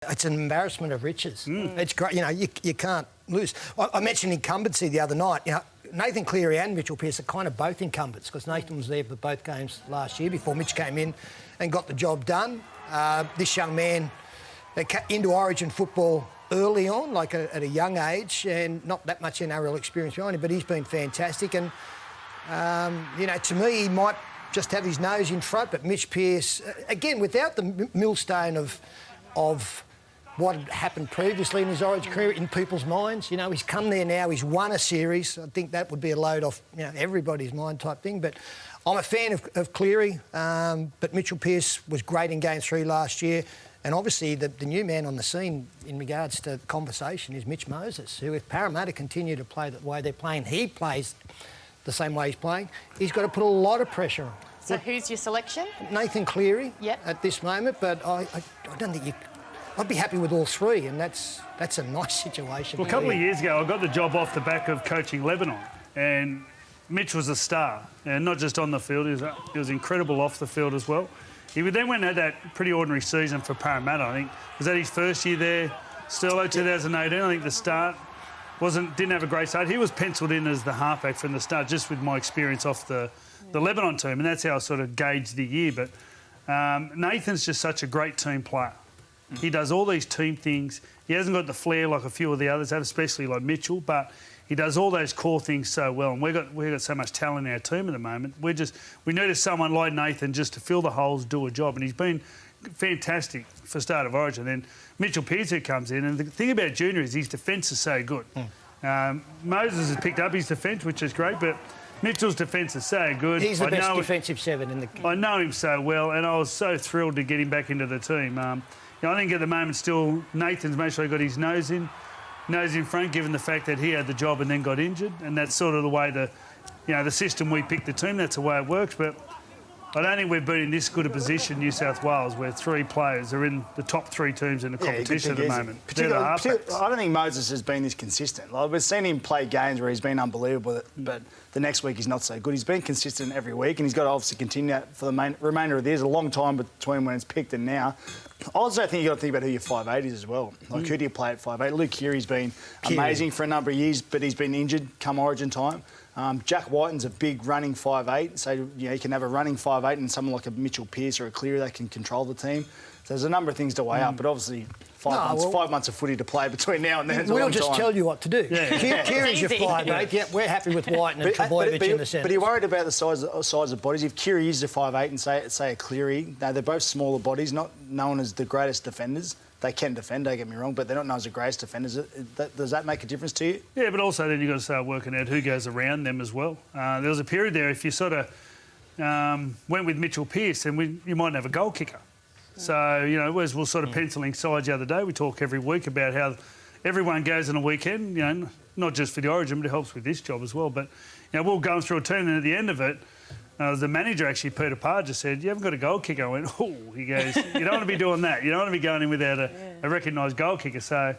It's an embarrassment of riches. It's great. You know, you can't lose. I mentioned incumbency the other night. You know, Nathan Cleary and Mitchell Pearce are kind of both incumbents because Nathan was there for both games last year before Mitch came in and got the job done. This young man into Origin football early on, like at a young age, and not that much NRL experience behind him, but he's been fantastic. And, you know, to me, he might just have his nose in front, but Mitch Pearce, again, without the millstone of what had happened previously in his Origin career in people's minds. You know, he's come there now, he's won a series. I think that would be a load off, you know, everybody's mind type thing. But I'm a fan of Cleary, but Mitchell Pearce was great in Game 3 last year. And obviously the new man on the scene in regards to conversation is Mitch Moses, who if Parramatta continue to play the way they're playing, he plays the same way he's playing, he's got to put a lot of pressure on. So who's your selection? Nathan Cleary at this moment, but I don't think you... I'd be happy with all three, and that's a nice situation. Well, a couple of years ago, I got the job off the back of coaching Lebanon, and Mitch was a star, and not just on the field, he was incredible off the field as well. He then went and had that pretty ordinary season for Parramatta, I think. Was that his first year there? Sterlo, 2018, I think the start didn't have a great start. He was penciled in as the halfback from the start, just with my experience off the Lebanon team, and that's how I sort of gauged the year. But Nathan's just such a great team player. He does all these team things. He hasn't got the flair like a few of the others have, especially like Mitchell, but he does all those core things so well. And we've got so much talent in our team at the moment. We needed someone like Nathan just to fill the holes, do a job, and he's been fantastic for start of Origin. Then Mitchell Pearce who comes in, and the thing about Junior is his defence is so good. Moses has picked up his defence, which is great, but Mitchell's defence is so good. He's the best defensive seven in the... I know him so well, and I was so thrilled to get him back into the team. You know, I think at the moment still Nathan's made sure he got his nose in front, given the fact that he had the job and then got injured, and that's sort of the way the system we picked the team. That's the way it works. But I don't think we've been in this good a position, New South Wales, where three players are in the top three teams in the competition at the moment. I don't think Moses has been this consistent. Like, we've seen him play games where he's been unbelievable, but the next week he's not so good. He's been consistent every week, and he's got to obviously continue that for the remainder of the year. There's a long time between when it's picked and now. I also think you've got to think about who your 5'8" is as well. Like, who do you play at 5'8"? Luke Keary's been amazing for a number of years, but he's been injured come Origin time. Jack Whiten's a big running 5'8", so you know, you can have a running 5'8" and someone like a Mitchell Pearce or a Cleary that can control the team. So there's a number of things to weigh up, but obviously 5 months of footy to play between now and then. We'll just tell you what to do. Kiri's your 5'8". Yeah, we're happy with Whiten and Trebojevic in the centre. But are you worried about the size of bodies? If Kiri is a 5'8" and say a Cleary, they're both smaller bodies, not known as the greatest defenders. They can defend, don't get me wrong, but they're not known as the greatest defenders. Does that make a difference to you? Yeah, but also then you've got to start working out who goes around them as well. There was a period there, if you sort of went with Mitchell Pearce, then you might have a goal kicker. So, you know, as we're sort of penciling sides the other day, we talk every week about how everyone goes on a weekend, you know, not just for the Origin, but it helps with this job as well. But, you know, we're going through a team, and at the end of it, the manager, actually, Peter Parr, just said, you haven't got a goal kicker. I went, oh, he goes, you don't want to be doing that. You don't want to be going in without a recognised goal kicker. So,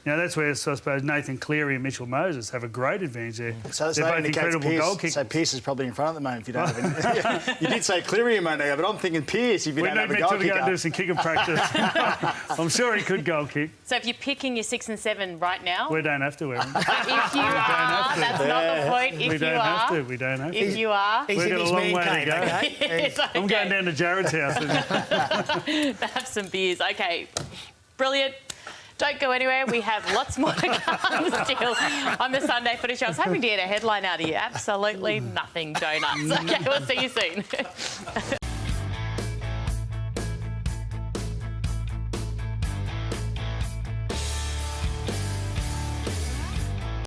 you know, that's where, so I suppose, Nathan Cleary and Mitchell Moses have a great advantage there. So they're both incredible goal kickers. So Pearce is probably in front at the moment if you don't have any. You did say Cleary a moment ago, but I'm thinking Pearce if you don't have a goal kicker. We need to go and do some kicking practice. I'm sure he could goal kick. So if you're picking your 6 and 7 right now... We don't have to, Aaron. If you are, that's not the point. If we don't have to. We don't have to. If you are... We've got a long way to go. Okay? I'm going down to Jared's house. Have some beers. OK. Brilliant. Don't go anywhere. We have lots more to come still on the Sunday Footy Show. I was hoping to get a headline out of you. Absolutely nothing. Donuts. OK, we'll see you soon.